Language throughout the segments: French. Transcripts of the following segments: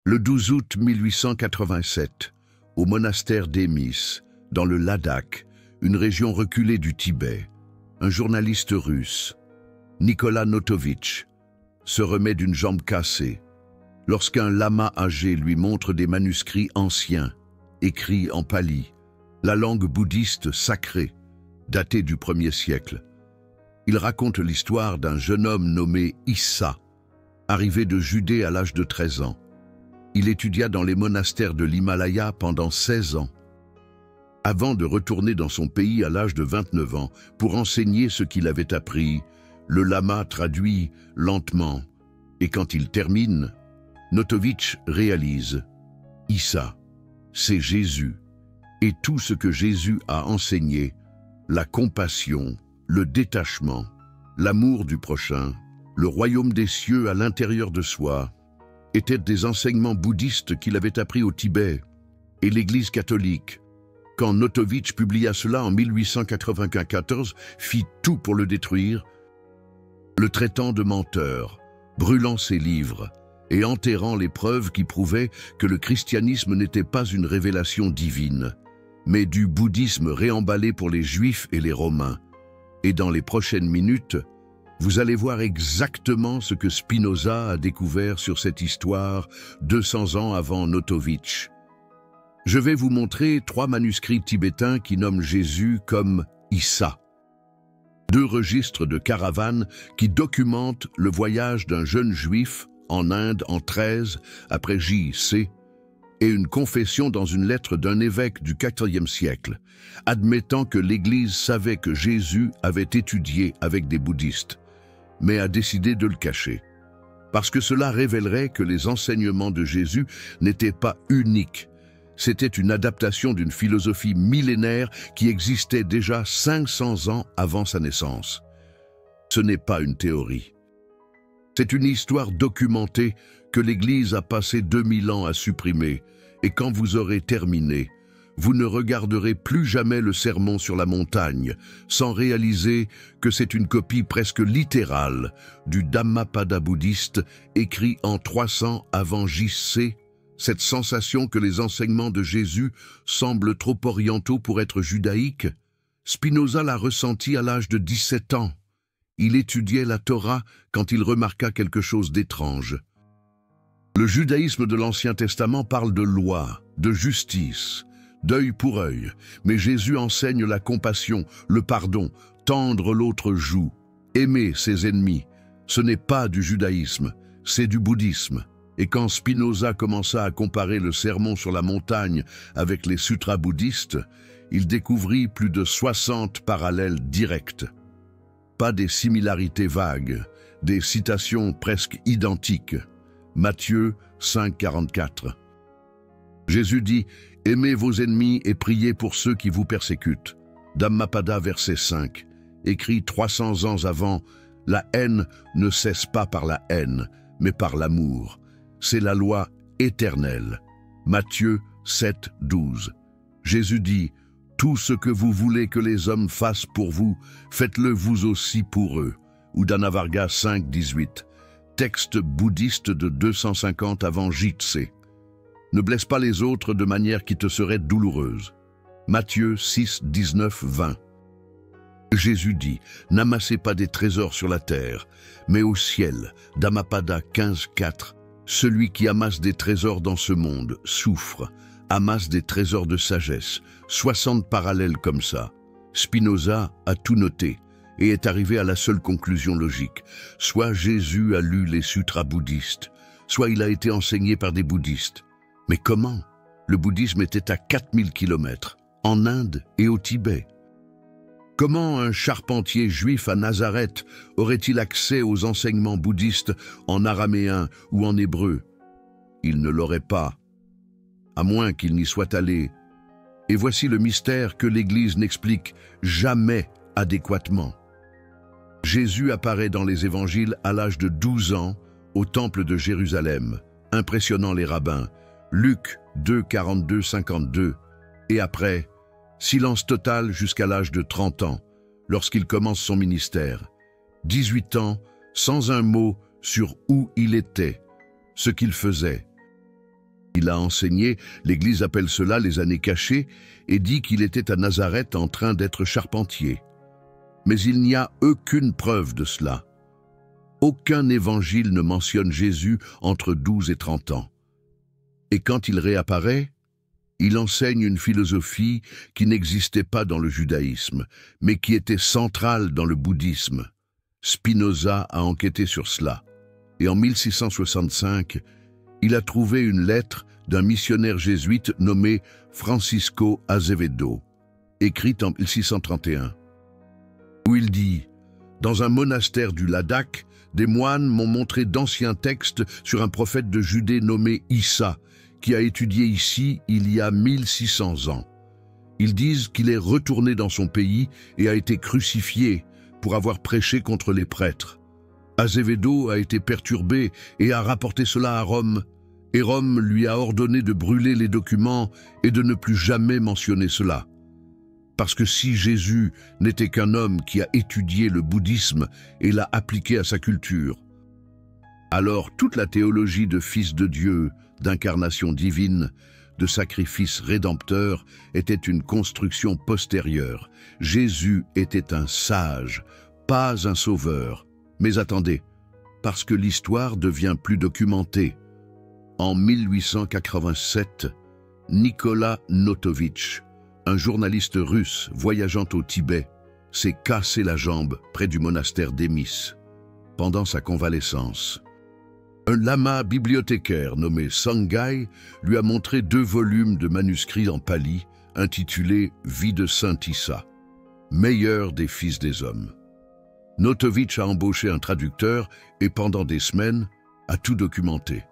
Le 12 août 1887, au monastère d'Emis, dans le Ladakh, une région reculée du Tibet, un journaliste russe, Nicolas Notovitch, se remet d'une jambe cassée lorsqu'un lama âgé lui montre des manuscrits anciens, écrits en pali, la langue bouddhiste sacrée, datée du 1er siècle. Il raconte l'histoire d'un jeune homme nommé Issa, arrivé de Judée à l'âge de 13 ans. Il étudia dans les monastères de l'Himalaya pendant 16 ans, avant de retourner dans son pays à l'âge de 29 ans pour enseigner ce qu'il avait appris. Le lama traduit lentement, et quand il termine, Notovitch réalise « Issa, c'est Jésus, et tout ce que Jésus a enseigné, la compassion, le détachement, l'amour du prochain, le royaume des cieux à l'intérieur de soi, étaient des enseignements bouddhistes qu'il avait appris au Tibet et l'Église catholique. Quand Notovitch publia cela en 1894, fit tout pour le détruire, le traitant de menteur, brûlant ses livres et enterrant les preuves qui prouvaient que le christianisme n'était pas une révélation divine, mais du bouddhisme réemballé pour les Juifs et les Romains. Et dans les prochaines minutes, vous allez voir exactement ce que Spinoza a découvert sur cette histoire 200 ans avant Notovitch. Je vais vous montrer 3 manuscrits tibétains qui nomment Jésus comme Issa. 2 registres de caravanes qui documentent le voyage d'un jeune juif en Inde en 13 après J.C. et une confession dans une lettre d'un évêque du IVe siècle, admettant que l'Église savait que Jésus avait étudié avec des bouddhistes, mais a décidé de le cacher, parce que cela révélerait que les enseignements de Jésus n'étaient pas uniques. C'était une adaptation d'une philosophie millénaire qui existait déjà 500 ans avant sa naissance. Ce n'est pas une théorie. C'est une histoire documentée que l'Église a passé 2000 ans à supprimer, et quand vous aurez terminé, vous ne regarderez plus jamais le sermon sur la montagne sans réaliser que c'est une copie presque littérale du Dhammapada bouddhiste écrit en 300 avant J.C. Cette sensation que les enseignements de Jésus semblent trop orientaux pour être judaïques, Spinoza l'a ressenti à l'âge de 17 ans. Il étudiait la Torah quand il remarqua quelque chose d'étrange. Le judaïsme de l'Ancien Testament parle de loi, de justice, d'œil pour œil, mais Jésus enseigne la compassion, le pardon, tendre l'autre joue, aimer ses ennemis. Ce n'est pas du judaïsme, c'est du bouddhisme. Et quand Spinoza commença à comparer le sermon sur la montagne avec les sutras bouddhistes, il découvrit plus de 60 parallèles directs. Pas des similarités vagues, des citations presque identiques. Matthieu 5,44. Jésus dit « Aimez vos ennemis et priez pour ceux qui vous persécutent ». Dhammapada verset 5, écrit 300 ans avant, « La haine ne cesse pas par la haine, mais par l'amour. C'est la loi éternelle. » Matthieu 7, 12. Jésus dit « Tout ce que vous voulez que les hommes fassent pour vous, faites-le vous aussi pour eux. » Udana-Varga 5, 18. Texte bouddhiste de 250 avant J.C. Ne blesse pas les autres de manière qui te serait douloureuse. Matthieu 6, 19, 20. Jésus dit « N'amassez pas des trésors sur la terre, mais au ciel. » Dhammapada 15, 4. Celui qui amasse des trésors dans ce monde souffre, amasse des trésors de sagesse. 60 parallèles comme ça. Spinoza a tout noté et est arrivé à la seule conclusion logique. Soit Jésus a lu les sutras bouddhistes, soit il a été enseigné par des bouddhistes. Mais comment? Le bouddhisme était à 4000 km, en Inde et au Tibet. Comment un charpentier juif à Nazareth aurait-il accès aux enseignements bouddhistes en araméen ou en hébreu? Il ne l'aurait pas, à moins qu'il n'y soit allé. Et voici le mystère que l'Église n'explique jamais adéquatement. Jésus apparaît dans les évangiles à l'âge de 12 ans au temple de Jérusalem, impressionnant les rabbins. Luc 2, 42, 52. Et après, silence total jusqu'à l'âge de 30 ans, lorsqu'il commence son ministère. 18 ans, sans un mot sur où il était, ce qu'il faisait. Il a enseigné, l'Église appelle cela les années cachées, et dit qu'il était à Nazareth en train d'être charpentier. Mais il n'y a aucune preuve de cela. Aucun évangile ne mentionne Jésus entre 12 et 30 ans. Et quand il réapparaît, il enseigne une philosophie qui n'existait pas dans le judaïsme, mais qui était centrale dans le bouddhisme. Spinoza a enquêté sur cela. Et en 1665, il a trouvé une lettre d'un missionnaire jésuite nommé Francisco Azevedo, écrite en 1631, où il dit « Dans un monastère du Ladakh, des moines m'ont montré d'anciens textes sur un prophète de Judée nommé Issa, qui a étudié ici il y a 1600 ans. Ils disent qu'il est retourné dans son pays et a été crucifié pour avoir prêché contre les prêtres. Azevedo a été perturbé et a rapporté cela à Rome, et Rome lui a ordonné de brûler les documents et de ne plus jamais mentionner cela. Parce que si Jésus n'était qu'un homme qui a étudié le bouddhisme et l'a appliqué à sa culture, alors toute la théologie de Fils de Dieu, d'incarnation divine, de sacrifice rédempteur, était une construction postérieure. Jésus était un sage, pas un sauveur. Mais attendez, parce que l'histoire devient plus documentée. En 1887, Nikola Notovitch, un journaliste russe voyageant au Tibet, s'est cassé la jambe près du monastère d'Émis. Pendant sa convalescence, un lama bibliothécaire nommé Sangai lui a montré 2 volumes de manuscrits en pali intitulés « Vie de Saint Issa », meilleur des fils des hommes. Notovitch a embauché un traducteur et pendant des semaines a tout documenté.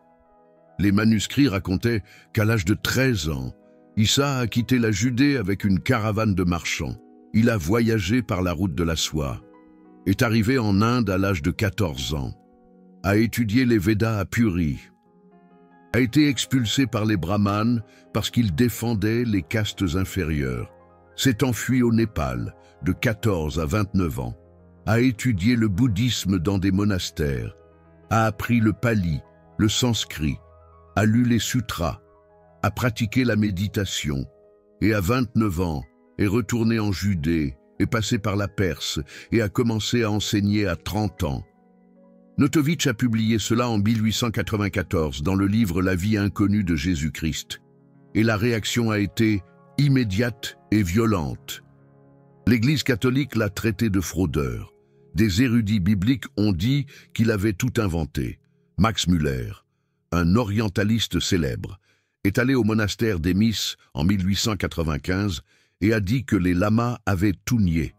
Les manuscrits racontaient qu'à l'âge de 13 ans, Issa a quitté la Judée avec une caravane de marchands. Il a voyagé par la route de la soie, est arrivé en Inde à l'âge de 14 ans, a étudié les Védas à Puri, a été expulsé par les brahmanes parce qu'il défendait les castes inférieures, s'est enfui au Népal de 14 à 29 ans, a étudié le bouddhisme dans des monastères, a appris le pali, le sanskrit, a lu les sutras, a pratiqué la méditation, et à 29 ans est retourné en Judée, est passé par la Perse et a commencé à enseigner à 30 ans. Notovitch a publié cela en 1894 dans le livre La vie inconnue de Jésus-Christ, et la réaction a été immédiate et violente. L'Église catholique l'a traité de fraudeur. Des érudits bibliques ont dit qu'il avait tout inventé. Max Müller, un orientaliste célèbre, est allé au monastère d'Émis en 1895 et a dit que les lamas avaient tout nié.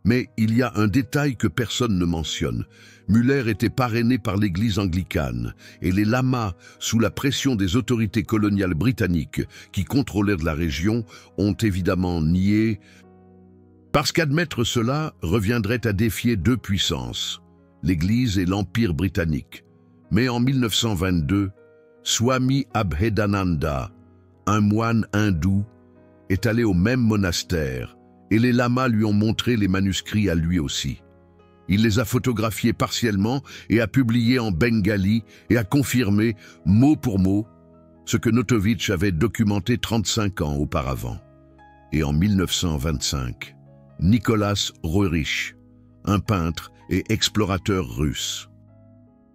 Mais il y a un détail que personne ne mentionne. Müller était parrainé par l'Église anglicane et les lamas, sous la pression des autorités coloniales britanniques qui contrôlèrent la région, ont évidemment nié. Parce qu'admettre cela reviendrait à défier 2 puissances, l'Église et l'Empire britannique. Mais en 1922, Swami Abhedananda, un moine hindou, est allé au même monastère et les lamas lui ont montré les manuscrits à lui aussi. Il les a photographiés partiellement et a publié en bengali et a confirmé, mot pour mot, ce que Notovitch avait documenté 35 ans auparavant. Et en 1925, Nicolas Roerich, un peintre et explorateur russe,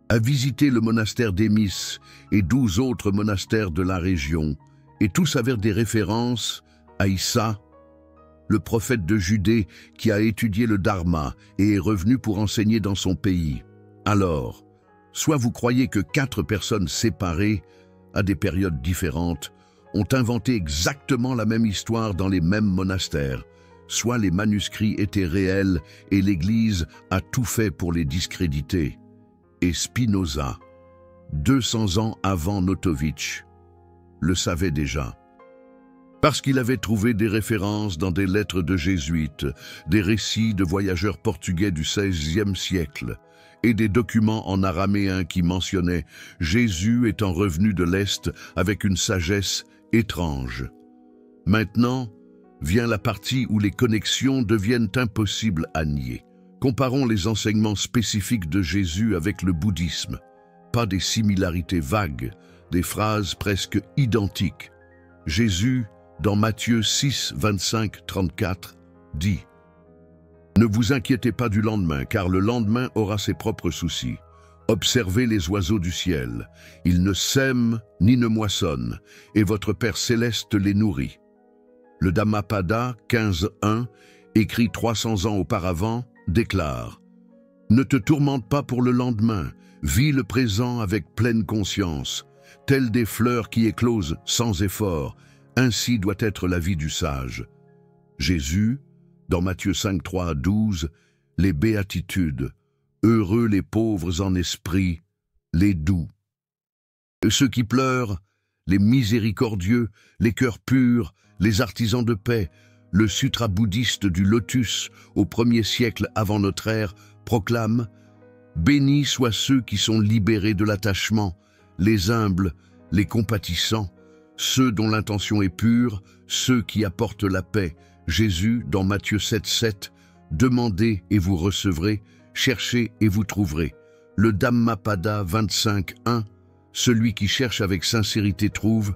a visité le monastère d'Émis et 12 autres monastères de la région, et tous avèrent des références à Issa, le prophète de Judée qui a étudié le Dharma et est revenu pour enseigner dans son pays. Alors, soit vous croyez que 4 personnes séparées, à des périodes différentes, ont inventé exactement la même histoire dans les mêmes monastères, soit les manuscrits étaient réels et l'Église a tout fait pour les discréditer. Et Spinoza, 200 ans avant Notovitch, le savait déjà. Parce qu'il avait trouvé des références dans des lettres de jésuites, des récits de voyageurs portugais du XVIe siècle et des documents en araméen qui mentionnaient Jésus étant revenu de l'Est avec une sagesse étrange. Maintenant, vient la partie où les connexions deviennent impossibles à nier. Comparons les enseignements spécifiques de Jésus avec le bouddhisme. Pas des similarités vagues, des phrases presque identiques. Jésus, dans Matthieu 6, 25, 34, dit « Ne vous inquiétez pas du lendemain, car le lendemain aura ses propres soucis. Observez les oiseaux du ciel. Ils ne sèment ni ne moissonnent, et votre Père céleste les nourrit. » Le Dhammapada 15.1, écrit 300 ans auparavant, déclare « Ne te tourmente pas pour le lendemain, vis le présent avec pleine conscience. Telles des fleurs qui éclosent sans effort, ainsi doit être la vie du sage. » Jésus, dans Matthieu 5, 3 à 12, les béatitudes, heureux les pauvres en esprit, les doux. Ceux qui pleurent, les miséricordieux, les cœurs purs, les artisans de paix, le sutra bouddhiste du lotus au 1er siècle avant notre ère proclame « Bénis soient ceux qui sont libérés de l'attachement, les humbles, les compatissants, ceux dont l'intention est pure, ceux qui apportent la paix. » Jésus, dans Matthieu 7, 7, « Demandez et vous recevrez, cherchez et vous trouverez. » Le Dhammapada 25, 1, « Celui qui cherche avec sincérité trouve.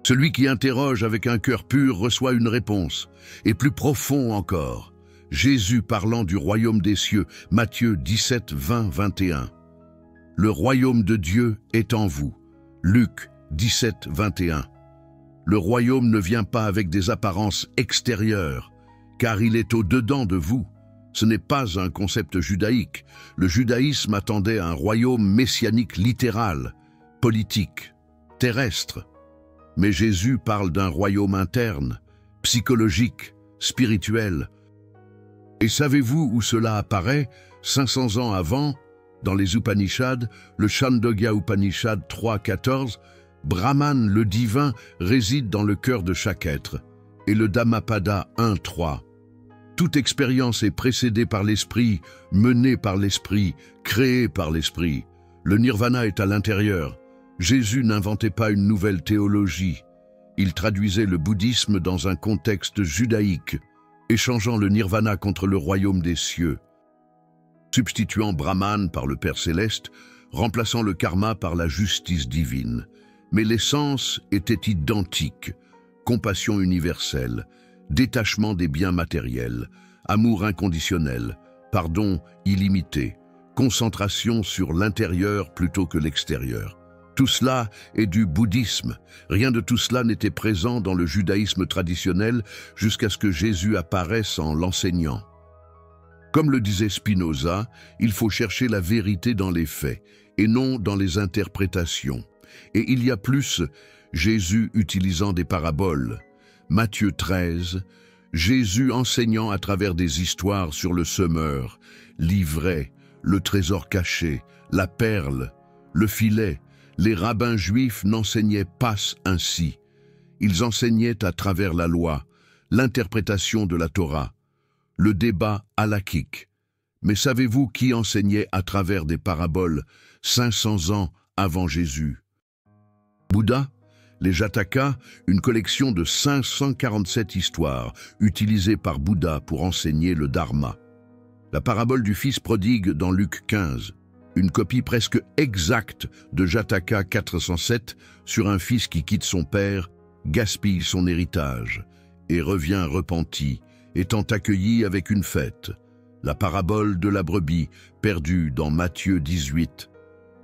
Celui qui interroge avec un cœur pur reçoit une réponse. » Et plus profond encore, Jésus parlant du royaume des cieux, Matthieu 17, 20, 21. « Le royaume de Dieu est en vous. » Luc 17, 21. Le royaume ne vient pas avec des apparences extérieures, car il est au-dedans de vous. Ce n'est pas un concept judaïque. Le judaïsme attendait un royaume messianique littéral, politique, terrestre. Mais Jésus parle d'un royaume interne, psychologique, spirituel. Et savez-vous où cela apparaît 500 ans avant, dans les Upanishads, le Chandogya Upanishad 3.14, Brahman, le divin, réside dans le cœur de chaque être, et le Dhammapada 1.3. Toute expérience est précédée par l'esprit, menée par l'esprit, créée par l'esprit. Le nirvana est à l'intérieur. Jésus n'inventait pas une nouvelle théologie. Il traduisait le bouddhisme dans un contexte judaïque, échangeant le nirvana contre le royaume des cieux, substituant Brahman par le Père céleste, remplaçant le karma par la justice divine. Mais l'essence était identique, compassion universelle, détachement des biens matériels, amour inconditionnel, pardon illimité, concentration sur l'intérieur plutôt que l'extérieur. Tout cela est du bouddhisme. Rien de tout cela n'était présent dans le judaïsme traditionnel jusqu'à ce que Jésus apparaisse en l'enseignant. Comme le disait Spinoza, il faut chercher la vérité dans les faits et non dans les interprétations. Et il y a plus, Jésus utilisant des paraboles. Matthieu 13, Jésus enseignant à travers des histoires sur le semeur, l'ivraie, le trésor caché, la perle, le filet. Les rabbins juifs n'enseignaient pas ainsi. Ils enseignaient à travers la loi, l'interprétation de la Torah, le débat halakhique. Mais savez-vous qui enseignait à travers des paraboles 500 ans avant Jésus? Bouddha, les Jatakas, une collection de 547 histoires utilisées par Bouddha pour enseigner le Dharma. La parabole du fils prodigue dans Luc 15, une copie presque exacte de Jataka 407 sur un fils qui quitte son père, gaspille son héritage et revient repenti, étant accueilli avec une fête. La parabole de la brebis perdue dans Matthieu 18,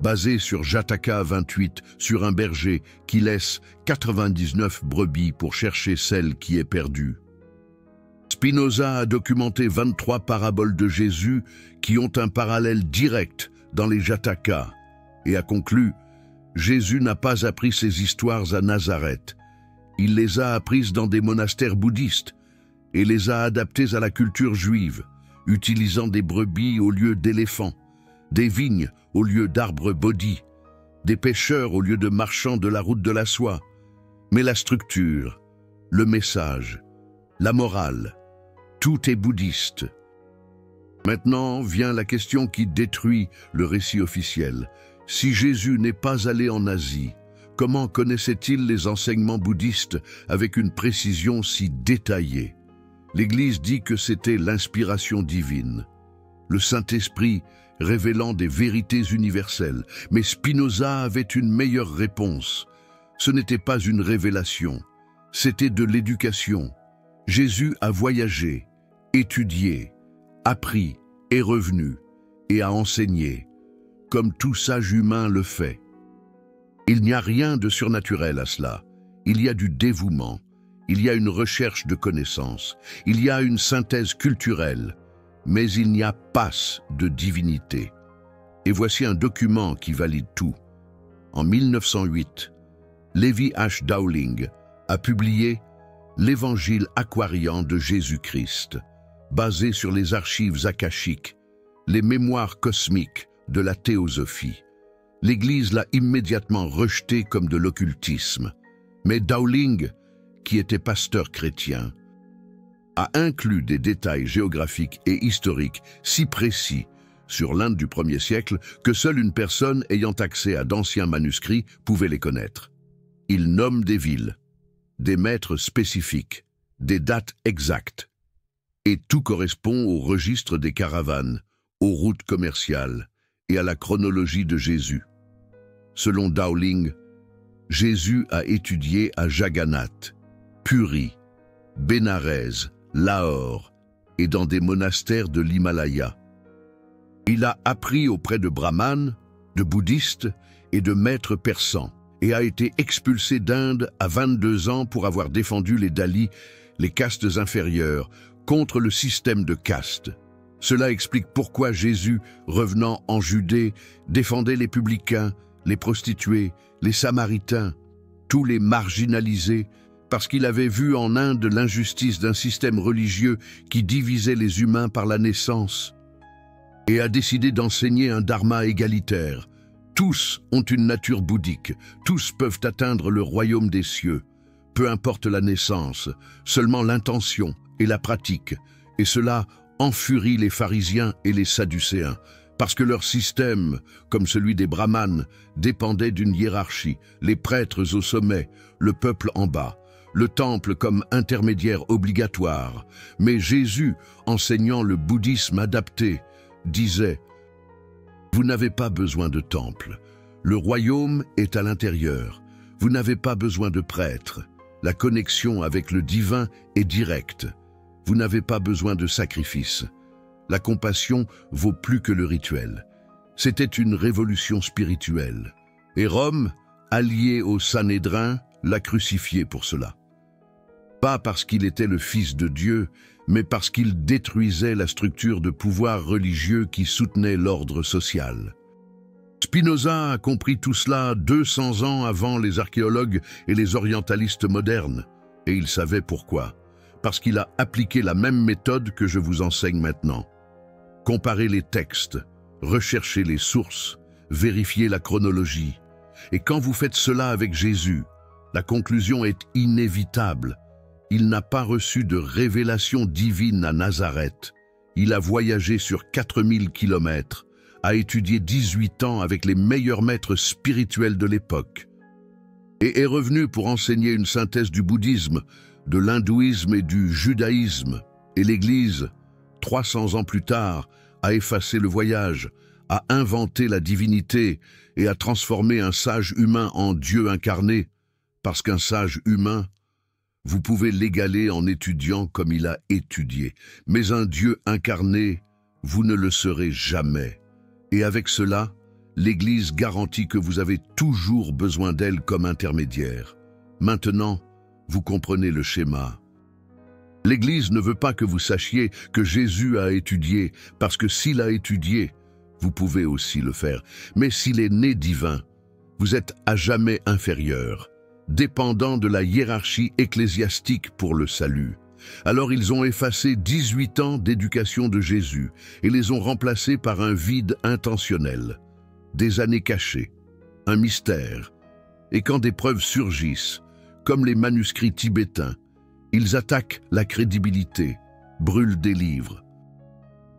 basée sur Jataka 28, sur un berger qui laisse 99 brebis pour chercher celle qui est perdue. Spinoza a documenté 23 paraboles de Jésus qui ont un parallèle direct dans les Jatakas et a conclu « Jésus n'a pas appris ces histoires à Nazareth. Il les a apprises dans des monastères bouddhistes et les a adaptées à la culture juive, utilisant des brebis au lieu d'éléphants, des vignes au lieu d'arbres bodhi, des pêcheurs au lieu de marchands de la route de la soie. Mais la structure, le message, la morale, tout est bouddhiste. » Maintenant vient la question qui détruit le récit officiel. Si Jésus n'est pas allé en Asie, comment connaissait-il les enseignements bouddhistes avec une précision si détaillée? L'Église dit que c'était l'inspiration divine. Le Saint-Esprit révélant des vérités universelles. Mais Spinoza avait une meilleure réponse. Ce n'était pas une révélation, c'était de l'éducation. Jésus a voyagé, étudié, appris, est revenu et a enseigné, comme tout sage humain le fait. Il n'y a rien de surnaturel à cela. Il y a du dévouement, il y a une recherche de connaissances, il y a une synthèse culturelle, mais il n'y a pas de divinité. Et voici un document qui valide tout. En 1908, Levi H. Dowling a publié l'Évangile aquarian de Jésus-Christ, basé sur les archives akashiques, les mémoires cosmiques de la théosophie. L'Église l'a immédiatement rejeté comme de l'occultisme. Mais Dowling, qui était pasteur chrétien, a inclus des détails géographiques et historiques si précis sur l'Inde du 1er siècle que seule une personne ayant accès à d'anciens manuscrits pouvait les connaître. Il nomme des villes, des maîtres spécifiques, des dates exactes, et tout correspond au registre des caravanes, aux routes commerciales et à la chronologie de Jésus. Selon Dowling, Jésus a étudié à Jagannath, Puri, Bénarès, Lahore et dans des monastères de l'Himalaya. Il a appris auprès de brahmanes, de bouddhistes et de maîtres persans et a été expulsé d'Inde à 22 ans pour avoir défendu les Dalits, les castes inférieures, contre le système de castes. Cela explique pourquoi Jésus, revenant en Judée, défendait les publicains, les prostituées, les Samaritains, tous les marginalisés, parce qu'il avait vu en Inde l'injustice d'un système religieux qui divisait les humains par la naissance, et a décidé d'enseigner un dharma égalitaire. Tous ont une nature bouddhique, tous peuvent atteindre le royaume des cieux, peu importe la naissance, seulement l'intention et la pratique, et cela enfurie les pharisiens et les sadducéens, parce que leur système, comme celui des brahmanes, dépendait d'une hiérarchie, les prêtres au sommet, le peuple en bas, le temple comme intermédiaire obligatoire. Mais Jésus, enseignant le bouddhisme adapté, disait « Vous n'avez pas besoin de temple, le royaume est à l'intérieur, vous n'avez pas besoin de prêtres, la connexion avec le divin est directe, vous n'avez pas besoin de sacrifice. La compassion vaut plus que le rituel. » C'était une révolution spirituelle. Et Rome, allié au Sanhédrin, l'a crucifié pour cela. Pas parce qu'il était le Fils de Dieu, mais parce qu'il détruisait la structure de pouvoir religieux qui soutenait l'ordre social. Spinoza a compris tout cela 200 ans avant les archéologues et les orientalistes modernes, et il savait pourquoi. Parce qu'il a appliqué la même méthode que je vous enseigne maintenant. Comparer les textes, rechercher les sources, vérifier la chronologie. Et quand vous faites cela avec Jésus, la conclusion est inévitable. Il n'a pas reçu de révélation divine à Nazareth. Il a voyagé sur 4000 kilomètres, a étudié 18 ans avec les meilleurs maîtres spirituels de l'époque, et est revenu pour enseigner une synthèse du bouddhisme, de l'hindouisme et du judaïsme. Et l'Église, 300 ans plus tard, a effacé le voyage, a inventé la divinité et a transformé un sage humain en Dieu incarné, parce qu'un sage humain, vous pouvez l'égaler en étudiant comme il a étudié, mais un Dieu incarné, vous ne le serez jamais. Et avec cela, l'Église garantit que vous avez toujours besoin d'elle comme intermédiaire. Maintenant, vous comprenez le schéma. L'Église ne veut pas que vous sachiez que Jésus a étudié, parce que s'il a étudié, vous pouvez aussi le faire. Mais s'il est né divin, vous êtes à jamais inférieur, dépendant de la hiérarchie ecclésiastique pour le salut. Alors ils ont effacé 18 ans d'éducation de Jésus et les ont remplacés par un vide intentionnel, des années cachées, un mystère. Et quand des preuves surgissent, comme les manuscrits tibétains, ils attaquent la crédibilité, brûlent des livres,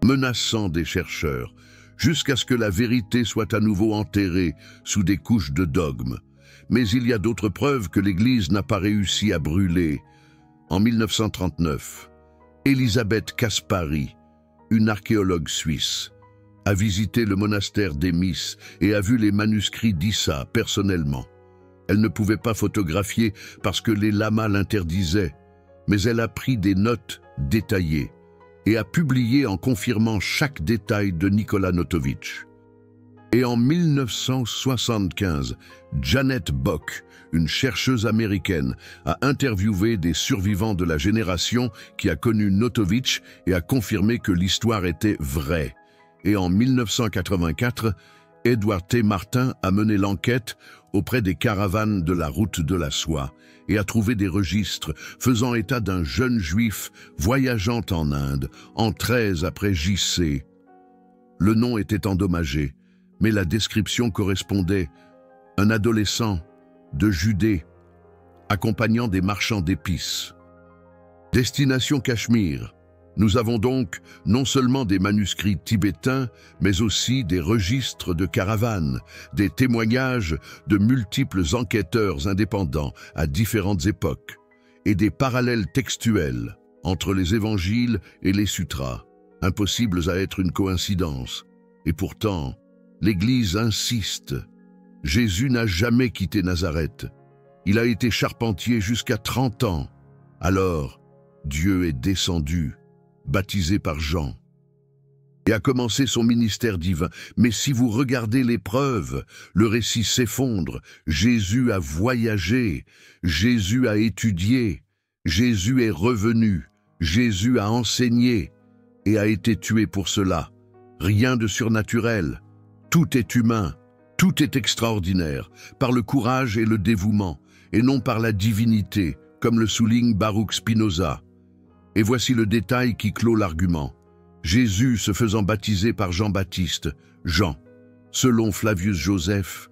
menaçant des chercheurs, jusqu'à ce que la vérité soit à nouveau enterrée sous des couches de dogmes. Mais il y a d'autres preuves que l'Église n'a pas réussi à brûler. En 1939, Elisabeth Kaspari, une archéologue suisse, a visité le monastère d'Émis et a vu les manuscrits d'Issa personnellement. Elle ne pouvait pas photographier parce que les lamas l'interdisaient, mais elle a pris des notes détaillées et a publié en confirmant chaque détail de Nikola Notovitch. Et en 1975, Janet Bock, une chercheuse américaine, a interviewé des survivants de la génération qui a connu Notovitch et a confirmé que l'histoire était vraie. Et en 1984, Edward T. Martin a mené l'enquête auprès des caravanes de la route de la soie et a trouvé des registres faisant état d'un jeune juif voyageant en Inde en 13 après J.C. Le nom était endommagé, mais la description correspondait. Un adolescent de Judée, accompagnant des marchands d'épices. Destination Cachemire. Nous avons donc non seulement des manuscrits tibétains, mais aussi des registres de caravanes, des témoignages de multiples enquêteurs indépendants à différentes époques, et des parallèles textuels entre les évangiles et les sutras, impossibles à être une coïncidence. Et pourtant, l'Église insiste. Jésus n'a jamais quitté Nazareth. Il a été charpentier jusqu'à 30 ans. Alors, Dieu est descendu, baptisé par Jean, et a commencé son ministère divin. Mais si vous regardez les preuves, le récit s'effondre. Jésus a voyagé, Jésus a étudié, Jésus est revenu, Jésus a enseigné et a été tué pour cela. Rien de surnaturel. Tout est humain, tout est extraordinaire, par le courage et le dévouement, et non par la divinité, comme le souligne Baruch Spinoza. Et voici le détail qui clôt l'argument. Jésus se faisant baptiser par Jean-Baptiste, Jean, selon Flavius Joseph,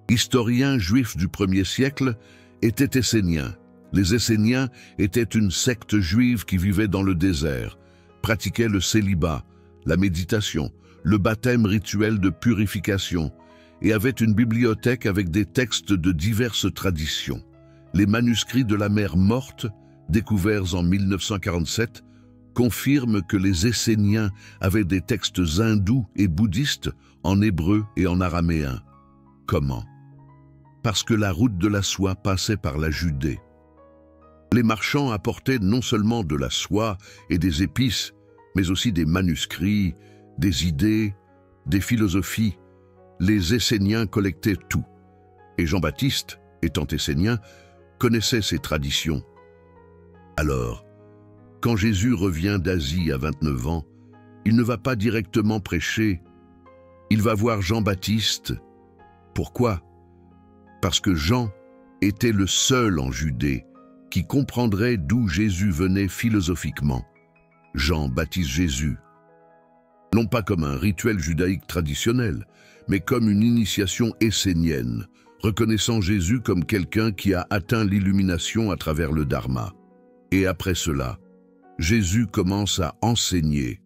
historien juif du 1er siècle, était essénien. Les Esséniens étaient une secte juive qui vivait dans le désert, pratiquait le célibat, la méditation, le baptême rituel de purification, et avait une bibliothèque avec des textes de diverses traditions. Les manuscrits de la mer Morte, découverts en 1947, confirment que les Esséniens avaient des textes hindous et bouddhistes en hébreu et en araméen. Comment? Parce que la route de la soie passait par la Judée. Les marchands apportaient non seulement de la soie et des épices, mais aussi des manuscrits, des idées, des philosophies. Les Esséniens collectaient tout. Et Jean-Baptiste, étant essénien, connaissait ces traditions. Alors, quand Jésus revient d'Asie à 29 ans, il ne va pas directement prêcher, il va voir Jean-Baptiste. Pourquoi? Parce que Jean était le seul en Judée qui comprendrait d'où Jésus venait philosophiquement. Jean baptise Jésus, non pas comme un rituel judaïque traditionnel, mais comme une initiation essénienne, reconnaissant Jésus comme quelqu'un qui a atteint l'illumination à travers le dharma. Et après cela, Jésus commence à enseigner,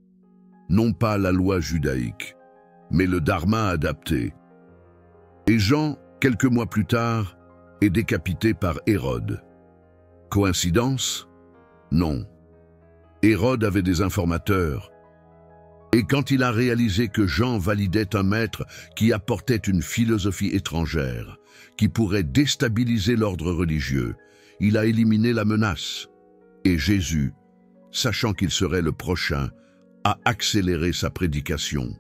non pas la loi judaïque, mais le dharma adapté. Et Jean, quelques mois plus tard, est décapité par Hérode. Coïncidence? Non. Hérode avait des informateurs. Et quand il a réalisé que Jean validait un maître qui apportait une philosophie étrangère, qui pourrait déstabiliser l'ordre religieux, il a éliminé la menace. Et Jésus, sachant qu'il serait le prochain, a accéléré sa prédication.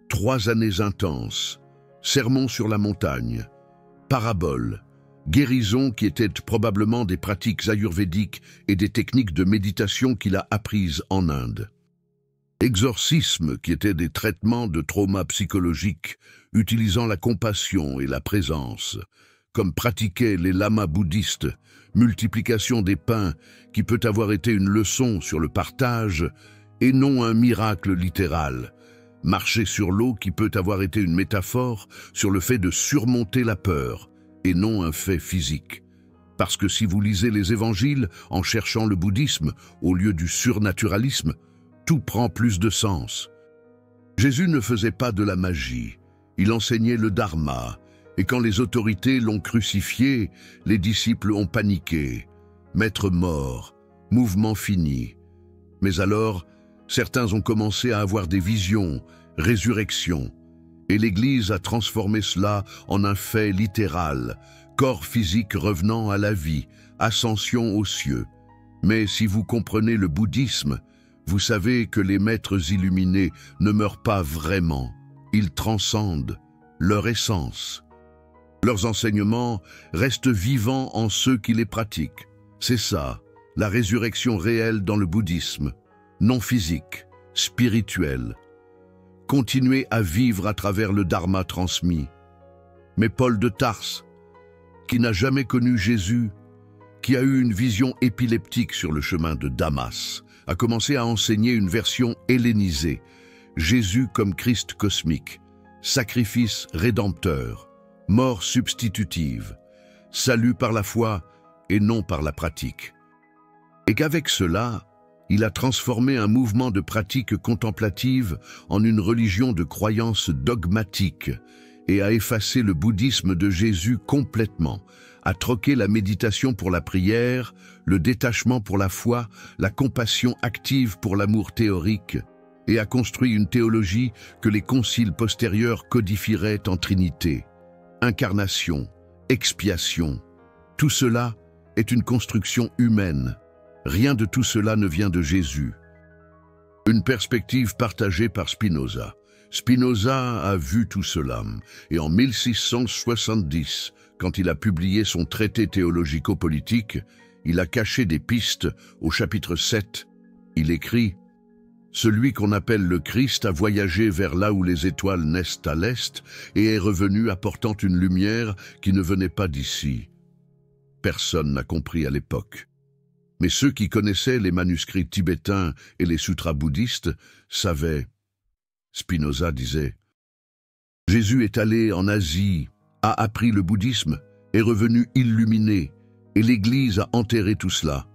3 années intenses, sermons sur la montagne, paraboles, guérisons qui étaient probablement des pratiques ayurvédiques et des techniques de méditation qu'il a apprises en Inde. Exorcismes qui étaient des traitements de traumas psychologiques utilisant la compassion et la présence, comme pratiquaient les lamas bouddhistes, multiplication des pains qui peut avoir été une leçon sur le partage et non un miracle littéral, marcher sur l'eau qui peut avoir été une métaphore sur le fait de surmonter la peur et non un fait physique. Parce que si vous lisez les évangiles en cherchant le bouddhisme au lieu du surnaturalisme, tout prend plus de sens. Jésus ne faisait pas de la magie, il enseignait le dharma, et quand les autorités l'ont crucifié, les disciples ont paniqué. Maître mort, mouvement fini. Mais alors, certains ont commencé à avoir des visions, résurrection. Et l'Église a transformé cela en un fait littéral, corps physique revenant à la vie, ascension aux cieux. Mais si vous comprenez le bouddhisme, vous savez que les maîtres illuminés ne meurent pas vraiment. Ils transcendent leur essence. Leurs enseignements restent vivants en ceux qui les pratiquent. C'est ça, la résurrection réelle dans le bouddhisme, non physique, spirituelle. Continuez à vivre à travers le dharma transmis. Mais Paul de Tarse, qui n'a jamais connu Jésus, qui a eu une vision épileptique sur le chemin de Damas, a commencé à enseigner une version hellénisée, Jésus comme Christ cosmique, sacrifice rédempteur, mort substitutive, salut par la foi et non par la pratique. Et qu'avec cela, il a transformé un mouvement de pratique contemplative en une religion de croyance dogmatique et a effacé le bouddhisme de Jésus complètement, a troqué la méditation pour la prière, le détachement pour la foi, la compassion active pour l'amour théorique, et a construit une théologie que les conciles postérieurs codifieraient en Trinité. Incarnation, expiation, tout cela est une construction humaine. Rien de tout cela ne vient de Jésus. Une perspective partagée par Spinoza. Spinoza a vu tout cela, et en 1670, quand il a publié son traité théologico-politique, il a caché des pistes au chapitre 7. Il écrit « Celui qu'on appelle le Christ a voyagé vers là où les étoiles naissent à l'est et est revenu apportant une lumière qui ne venait pas d'ici. » Personne n'a compris à l'époque. Mais ceux qui connaissaient les manuscrits tibétains et les sutras bouddhistes savaient. Spinoza disait « Jésus est allé en Asie, a appris le bouddhisme, est revenu illuminé, et l'Église a enterré tout cela.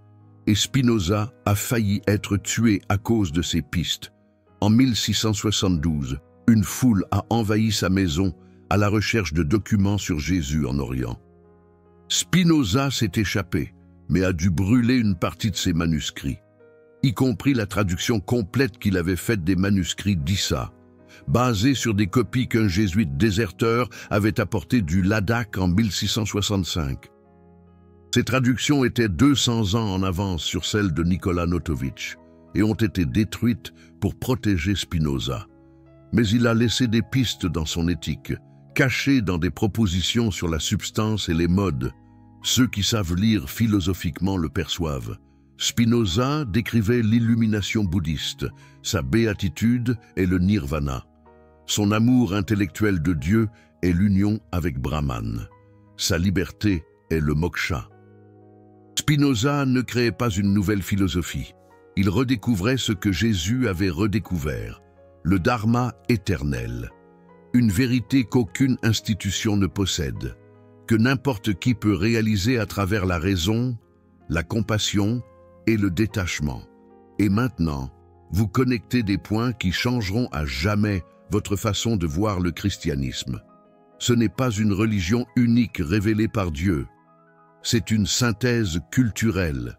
Et Spinoza a failli être tué à cause de ces pistes. En 1672, une foule a envahi sa maison à la recherche de documents sur Jésus en Orient. Spinoza s'est échappé, mais a dû brûler une partie de ses manuscrits, y compris la traduction complète qu'il avait faite des manuscrits d'Issa, basée sur des copies qu'un jésuite déserteur avait apportées du Ladakh en 1665. Ces traductions étaient 200 ans en avance sur celles de Nikola Notovitch et ont été détruites pour protéger Spinoza. Mais il a laissé des pistes dans son éthique, cachées dans des propositions sur la substance et les modes. Ceux qui savent lire philosophiquement le perçoivent. Spinoza décrivait l'illumination bouddhiste, sa béatitude est le nirvana. Son amour intellectuel de Dieu est l'union avec Brahman. Sa liberté est le moksha. Spinoza ne créait pas une nouvelle philosophie. Il redécouvrait ce que Jésus avait redécouvert, le dharma éternel, une vérité qu'aucune institution ne possède, que n'importe qui peut réaliser à travers la raison, la compassion et le détachement. Et maintenant, vous connectez des points qui changeront à jamais votre façon de voir le christianisme. Ce n'est pas une religion unique révélée par Dieu. C'est une synthèse culturelle.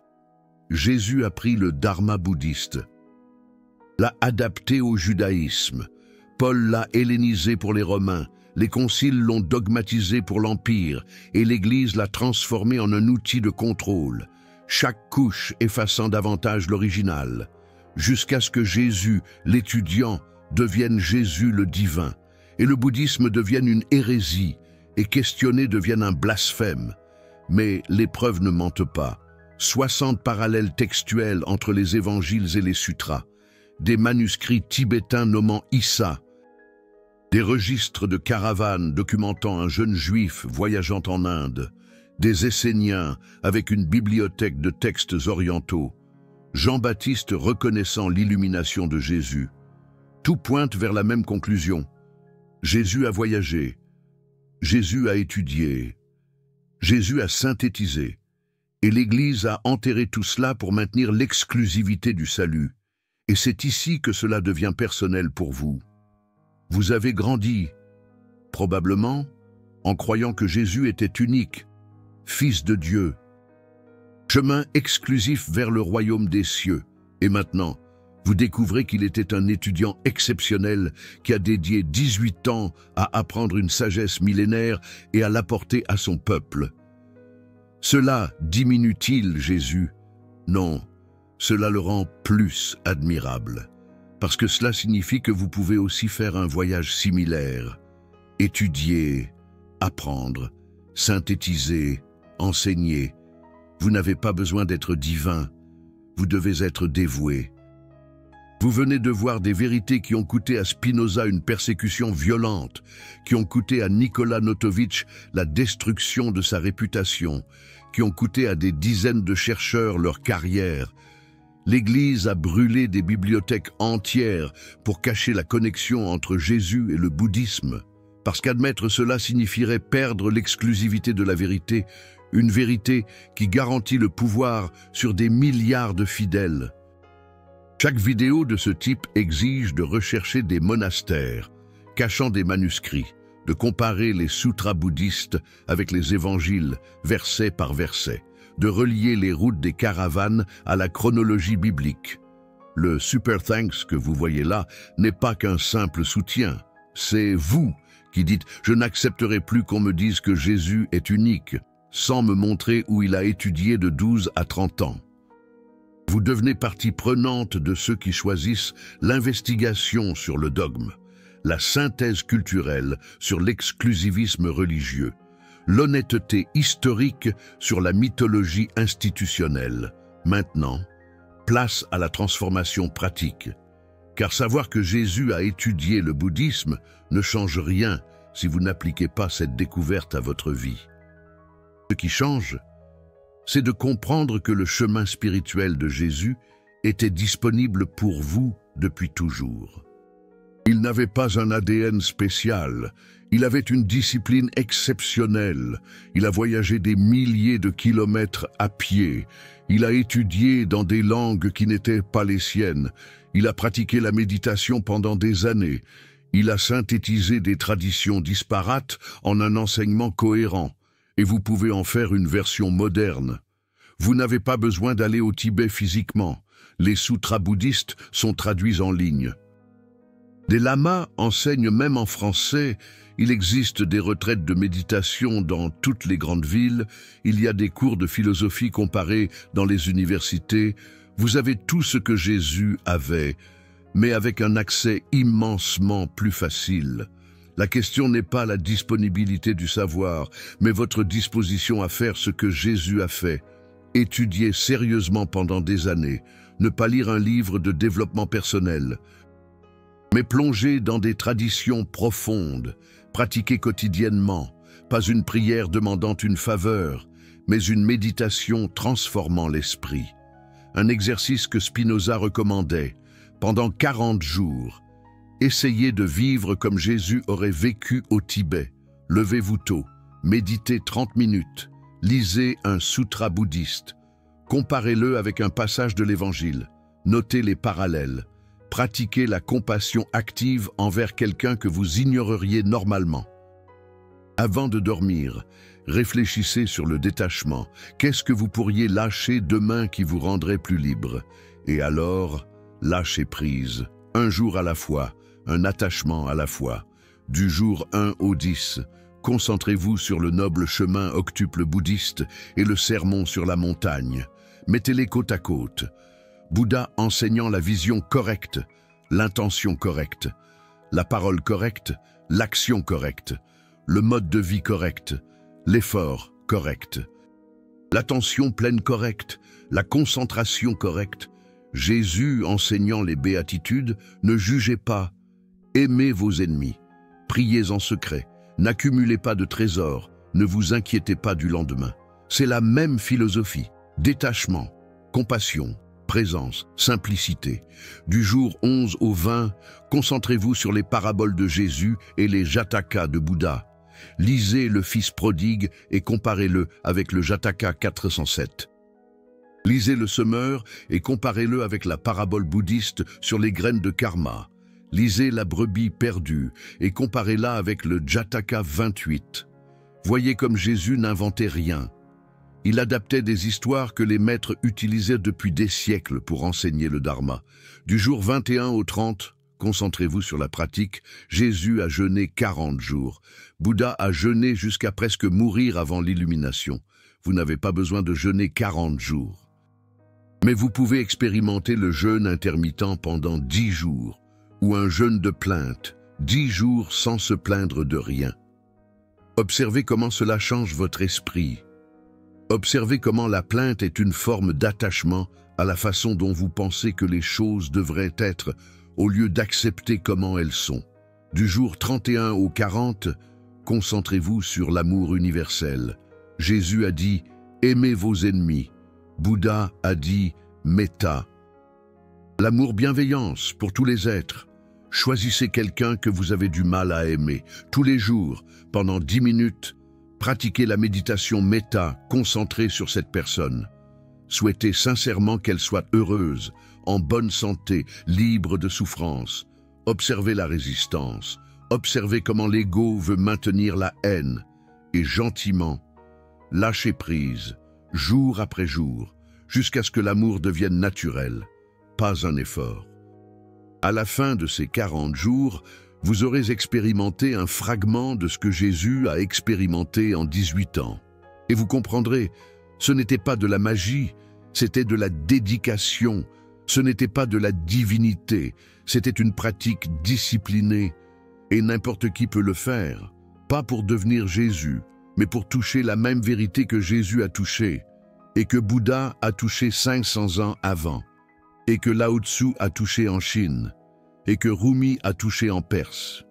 Jésus a pris le dharma bouddhiste, l'a adapté au judaïsme. Paul l'a hellénisé pour les Romains. Les conciles l'ont dogmatisé pour l'Empire et l'Église l'a transformé en un outil de contrôle, chaque couche effaçant davantage l'original, jusqu'à ce que Jésus, l'étudiant, devienne Jésus le divin, et le bouddhisme devienne une hérésie, et questionner devienne un blasphème. Mais les preuves ne mentent pas. 60 parallèles textuels entre les évangiles et les sutras, des manuscrits tibétains nommant Issa, des registres de caravanes documentant un jeune juif voyageant en Inde, des Esséniens avec une bibliothèque de textes orientaux, Jean-Baptiste reconnaissant l'illumination de Jésus. Tout pointe vers la même conclusion. Jésus a voyagé, Jésus a étudié, Jésus a synthétisé, et l'Église a enterré tout cela pour maintenir l'exclusivité du salut. Et c'est ici que cela devient personnel pour vous. Vous avez grandi, probablement, en croyant que Jésus était unique, Fils de Dieu, chemin exclusif vers le royaume des cieux. Et maintenant, Vous découvrez qu'il était un étudiant exceptionnel qui a dédié 18 ans à apprendre une sagesse millénaire et à l'apporter à son peuple. Cela diminue-t-il Jésus? Non, cela le rend plus admirable, parce que cela signifie que vous pouvez aussi faire un voyage similaire, étudier, apprendre, synthétiser, enseigner. Vous n'avez pas besoin d'être divin, vous devez être dévoué. Vous venez de voir des vérités qui ont coûté à Spinoza une persécution violente, qui ont coûté à Nikola Notovitch la destruction de sa réputation, qui ont coûté à des dizaines de chercheurs leur carrière. L'Église a brûlé des bibliothèques entières pour cacher la connexion entre Jésus et le bouddhisme, parce qu'admettre cela signifierait perdre l'exclusivité de la vérité, une vérité qui garantit le pouvoir sur des milliards de fidèles. Chaque vidéo de ce type exige de rechercher des monastères, cachant des manuscrits, de comparer les sutras bouddhistes avec les évangiles, verset par verset, de relier les routes des caravanes à la chronologie biblique. Le Super Thanks que vous voyez là n'est pas qu'un simple soutien, c'est vous qui dites « Je n'accepterai plus qu'on me dise que Jésus est unique », sans me montrer où il a étudié de 12 à 30 ans. Vous devenez partie prenante de ceux qui choisissent l'investigation sur le dogme, la synthèse culturelle sur l'exclusivisme religieux, l'honnêteté historique sur la mythologie institutionnelle. Maintenant, place à la transformation pratique. Car savoir que Jésus a étudié le bouddhisme ne change rien si vous n'appliquez pas cette découverte à votre vie. Ce qui change, c'est de comprendre que le chemin spirituel de Jésus était disponible pour vous depuis toujours. Il n'avait pas un ADN spécial, il avait une discipline exceptionnelle, il a voyagé des milliers de kilomètres à pied, il a étudié dans des langues qui n'étaient pas les siennes, il a pratiqué la méditation pendant des années, il a synthétisé des traditions disparates en un enseignement cohérent. Et vous pouvez en faire une version moderne. Vous n'avez pas besoin d'aller au Tibet physiquement. Les sutras bouddhistes sont traduits en ligne. Des lamas enseignent même en français. Il existe des retraites de méditation dans toutes les grandes villes. Il y a des cours de philosophie comparée dans les universités. Vous avez tout ce que Jésus avait, mais avec un accès immensement plus facile. La question n'est pas la disponibilité du savoir, mais votre disposition à faire ce que Jésus a fait. Étudier sérieusement pendant des années, ne pas lire un livre de développement personnel, mais plonger dans des traditions profondes, pratiquer quotidiennement, pas une prière demandant une faveur, mais une méditation transformant l'esprit. Un exercice que Spinoza recommandait, pendant 40 jours. Essayez de vivre comme Jésus aurait vécu au Tibet. Levez-vous tôt, méditez 30 minutes, lisez un sutra bouddhiste, comparez-le avec un passage de l'Évangile, notez les parallèles, pratiquez la compassion active envers quelqu'un que vous ignoreriez normalement. Avant de dormir, réfléchissez sur le détachement. Qu'est-ce que vous pourriez lâcher demain qui vous rendrait plus libre? Et alors, lâchez prise, un jour à la fois, un attachement à la fois. Du jour 1 au 10, concentrez-vous sur le noble chemin octuple bouddhiste et le sermon sur la montagne. Mettez-les côte à côte. Bouddha enseignant la vision correcte, l'intention correcte, la parole correcte, l'action correcte, le mode de vie correct, l'effort correct, l'attention pleine correcte, la concentration correcte. Jésus enseignant les béatitudes, ne jugez pas, aimez vos ennemis, priez en secret, n'accumulez pas de trésors, ne vous inquiétez pas du lendemain. C'est la même philosophie, détachement, compassion, présence, simplicité. Du jour 11 au 20, concentrez-vous sur les paraboles de Jésus et les Jatakas de Bouddha. Lisez le Fils prodigue et comparez-le avec le Jataka 407. Lisez le Semeur et comparez-le avec la parabole bouddhiste sur les graines de karma. Lisez la brebis perdue et comparez-la avec le Jataka 28. Voyez comme Jésus n'inventait rien. Il adaptait des histoires que les maîtres utilisaient depuis des siècles pour enseigner le dharma. Du jour 21 au 30, concentrez-vous sur la pratique, Jésus a jeûné 40 jours. Bouddha a jeûné jusqu'à presque mourir avant l'illumination. Vous n'avez pas besoin de jeûner 40 jours. Mais vous pouvez expérimenter le jeûne intermittent pendant 10 jours, ou un jeûne de plainte, 10 jours sans se plaindre de rien. Observez comment cela change votre esprit. Observez comment la plainte est une forme d'attachement à la façon dont vous pensez que les choses devraient être, au lieu d'accepter comment elles sont. Du jour 31 au 40, concentrez-vous sur l'amour universel. Jésus a dit « Aimez vos ennemis ». Bouddha a dit « Metta ». L'amour bienveillance pour tous les êtres. Choisissez quelqu'un que vous avez du mal à aimer. Tous les jours, pendant 10 minutes, pratiquez la méditation Metta concentrée sur cette personne. Souhaitez sincèrement qu'elle soit heureuse, en bonne santé, libre de souffrance. Observez la résistance. Observez comment l'ego veut maintenir la haine. Et gentiment, lâchez prise, jour après jour, jusqu'à ce que l'amour devienne naturel, pas un effort. À la fin de ces 40 jours, vous aurez expérimenté un fragment de ce que Jésus a expérimenté en 18 ans. Et vous comprendrez, ce n'était pas de la magie, c'était de la dédication, ce n'était pas de la divinité, c'était une pratique disciplinée. Et n'importe qui peut le faire, pas pour devenir Jésus, mais pour toucher la même vérité que Jésus a touchée, et que Bouddha a touché 500 ans avant, et que Lao Tzu a touché en Chine, et que Rumi a touché en Perse,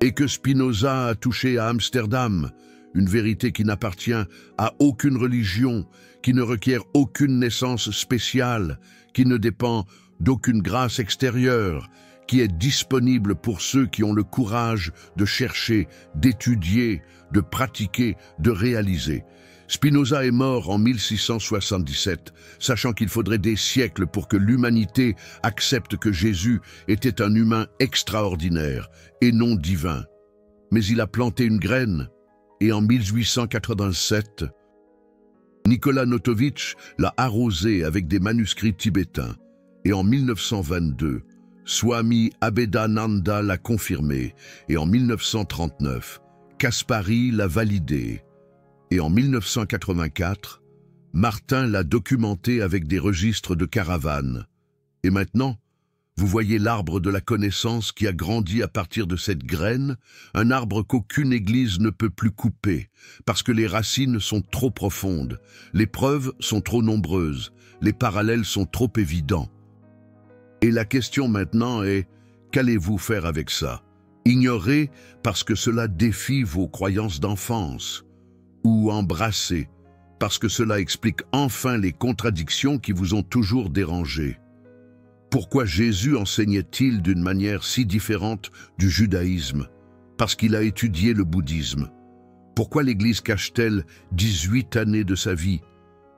et que Spinoza a touché à Amsterdam, une vérité qui n'appartient à aucune religion, qui ne requiert aucune naissance spéciale, qui ne dépend d'aucune grâce extérieure, qui est disponible pour ceux qui ont le courage de chercher, d'étudier, de pratiquer, de réaliser. Spinoza est mort en 1677, sachant qu'il faudrait des siècles pour que l'humanité accepte que Jésus était un humain extraordinaire et non divin. Mais il a planté une graine, et en 1887, Nikola Notovitch l'a arrosée avec des manuscrits tibétains, et en 1922, Swami Abhedananda l'a confirmé, et en 1939, Kaspari l'a validé, et en 1984, Martin l'a documenté avec des registres de caravanes. Et maintenant, vous voyez l'arbre de la connaissance qui a grandi à partir de cette graine, un arbre qu'aucune église ne peut plus couper, parce que les racines sont trop profondes, les preuves sont trop nombreuses, les parallèles sont trop évidents. Et la question maintenant est, qu'allez-vous faire avec ça? Ignorer parce que cela défie vos croyances d'enfance, ou embrasser parce que cela explique enfin les contradictions qui vous ont toujours dérangé. Pourquoi Jésus enseignait-il d'une manière si différente du judaïsme? Parce qu'il a étudié le bouddhisme. Pourquoi l'Église cache-t-elle 18 années de sa vie?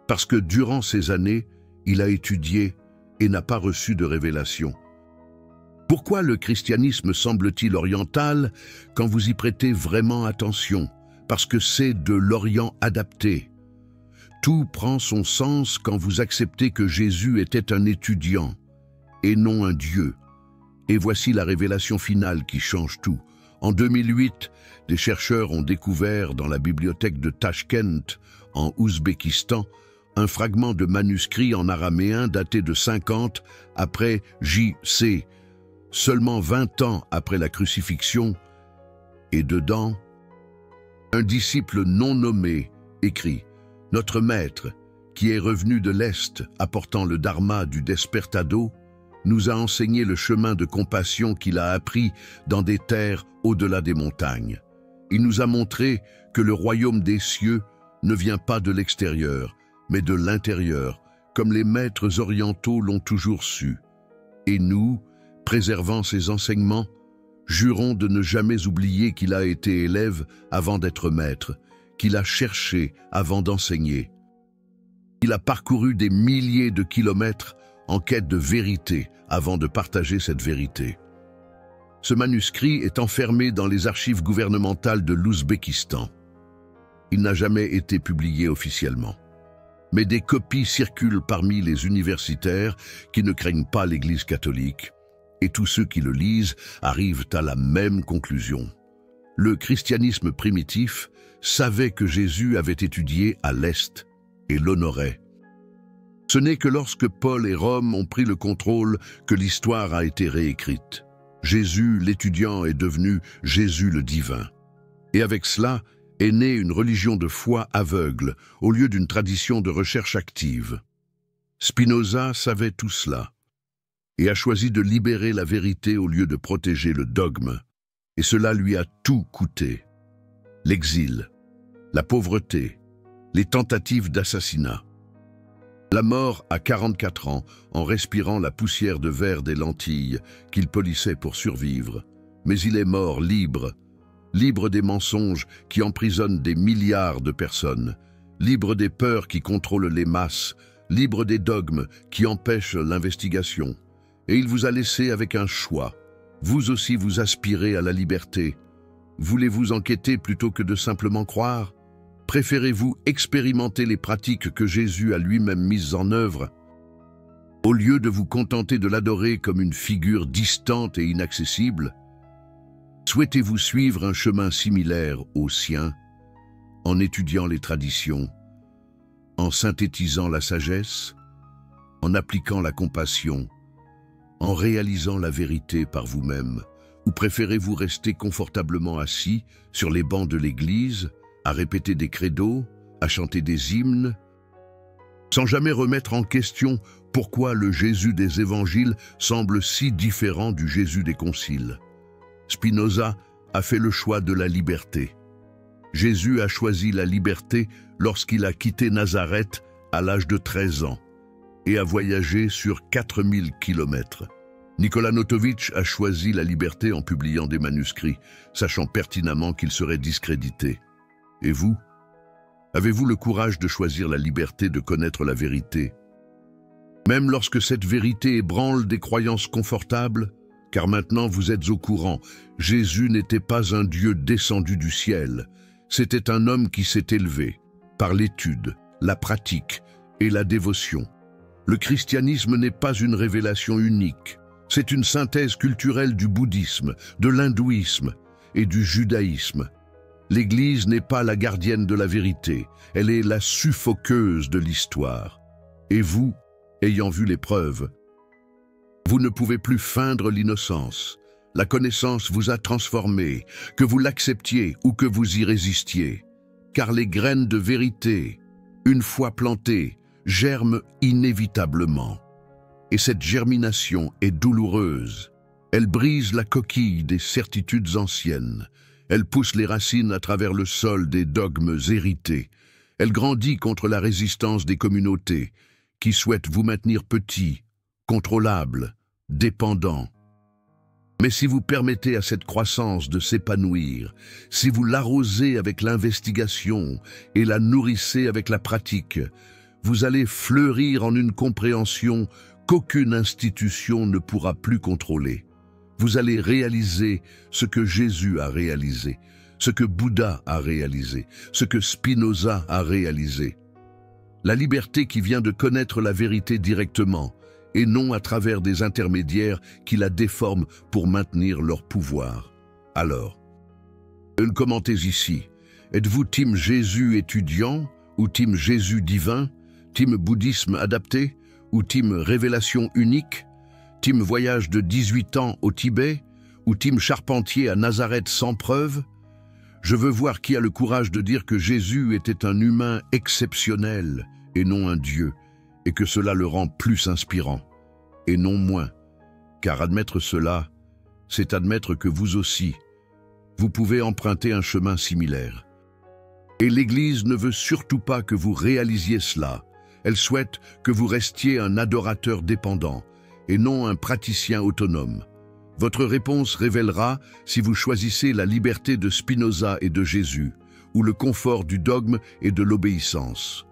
Parce que durant ces années, il a étudié et n'a pas reçu de révélation. Pourquoi le christianisme semble-t-il oriental quand vous y prêtez vraiment attention? Parce que c'est de l'Orient adapté. Tout prend son sens quand vous acceptez que Jésus était un étudiant et non un Dieu. Et voici la révélation finale qui change tout. En 2008, des chercheurs ont découvert dans la bibliothèque de Tachkent, en Ouzbékistan, un fragment de manuscrit en araméen daté de 50 après J.C., seulement 20 ans après la crucifixion, et dedans, un disciple non nommé écrit « Notre maître, qui est revenu de l'Est apportant le dharma du despertado, nous a enseigné le chemin de compassion qu'il a appris dans des terres au-delà des montagnes. Il nous a montré que le royaume des cieux ne vient pas de l'extérieur, mais de l'intérieur, comme les maîtres orientaux l'ont toujours su. Et nous, préservant ses enseignements, jurons de ne jamais oublier qu'il a été élève avant d'être maître, qu'il a cherché avant d'enseigner. Il a parcouru des milliers de kilomètres en quête de vérité avant de partager cette vérité. Ce manuscrit est enfermé dans les archives gouvernementales de l'Ouzbékistan. Il n'a jamais été publié officiellement. mais des copies circulent parmi les universitaires qui ne craignent pas l'Église catholique, et tous ceux qui le lisent arrivent à la même conclusion. Le christianisme primitif savait que Jésus avait étudié à l'Est et l'honorait. Ce n'est que lorsque Paul et Rome ont pris le contrôle que l'histoire a été réécrite. Jésus l'étudiant est devenu Jésus le divin. Et avec cela est née une religion de foi aveugle au lieu d'une tradition de recherche active. Spinoza savait tout cela et a choisi de libérer la vérité au lieu de protéger le dogme. Et cela lui a tout coûté. L'exil, la pauvreté, les tentatives d'assassinat. La mort à 44 ans en respirant la poussière de verre des lentilles qu'il polissait pour survivre. Mais il est mort libre, libre des mensonges qui emprisonnent des milliards de personnes, libre des peurs qui contrôlent les masses, libre des dogmes qui empêchent l'investigation. Et il vous a laissé avec un choix. Vous aussi vous aspirez à la liberté. Voulez-vous enquêter plutôt que de simplement croire? Préférez-vous expérimenter les pratiques que Jésus a lui-même mises en œuvre? Au lieu de vous contenter de l'adorer comme une figure distante et inaccessible, souhaitez-vous suivre un chemin similaire au sien, en étudiant les traditions, en synthétisant la sagesse, en appliquant la compassion, en réalisant la vérité par vous-même? Ou préférez-vous rester confortablement assis sur les bancs de l'église, à répéter des credos, à chanter des hymnes, sans jamais remettre en question pourquoi le Jésus des évangiles semble si différent du Jésus des conciles? Spinoza a fait le choix de la liberté. Jésus a choisi la liberté lorsqu'il a quitté Nazareth à l'âge de 13 ans et a voyagé sur 4000 kilomètres. Nikola Notovitch a choisi la liberté en publiant des manuscrits, sachant pertinemment qu'il serait discrédité. Et vous? Avez-vous le courage de choisir la liberté de connaître la vérité? Même lorsque cette vérité ébranle des croyances confortables, car maintenant vous êtes au courant, Jésus n'était pas un Dieu descendu du ciel, c'était un homme qui s'est élevé par l'étude, la pratique et la dévotion. Le christianisme n'est pas une révélation unique, c'est une synthèse culturelle du bouddhisme, de l'hindouisme et du judaïsme. L'Église n'est pas la gardienne de la vérité, elle est la suffoqueuse de l'histoire. Et vous, ayant vu les preuves, vous ne pouvez plus feindre l'innocence. La connaissance vous a transformé, que vous l'acceptiez ou que vous y résistiez. Car les graines de vérité, une fois plantées, germent inévitablement. Et cette germination est douloureuse. Elle brise la coquille des certitudes anciennes. Elle pousse les racines à travers le sol des dogmes hérités. Elle grandit contre la résistance des communautés qui souhaitent vous maintenir petit, contrôlable, dépendant. Mais si vous permettez à cette croissance de s'épanouir, si vous l'arrosez avec l'investigation et la nourrissez avec la pratique, vous allez fleurir en une compréhension qu'aucune institution ne pourra plus contrôler. Vous allez réaliser ce que Jésus a réalisé, ce que Bouddha a réalisé, ce que Spinoza a réalisé. La liberté qui vient de connaître la vérité directement, et non à travers des intermédiaires qui la déforment pour maintenir leur pouvoir. Alors, commentez ici, êtes-vous team Jésus étudiant ou team Jésus divin, team bouddhisme adapté ou team révélation unique, team voyage de 18 ans au Tibet ou team charpentier à Nazareth sans preuve? Je veux voir qui a le courage de dire que Jésus était un humain exceptionnel et non un Dieu, et que cela le rend plus inspirant, et non moins, car admettre cela, c'est admettre que vous aussi, vous pouvez emprunter un chemin similaire. Et l'Église ne veut surtout pas que vous réalisiez cela, elle souhaite que vous restiez un adorateur dépendant, et non un praticien autonome. Votre réponse révélera si vous choisissez la liberté de Spinoza et de Jésus, ou le confort du dogme et de l'obéissance.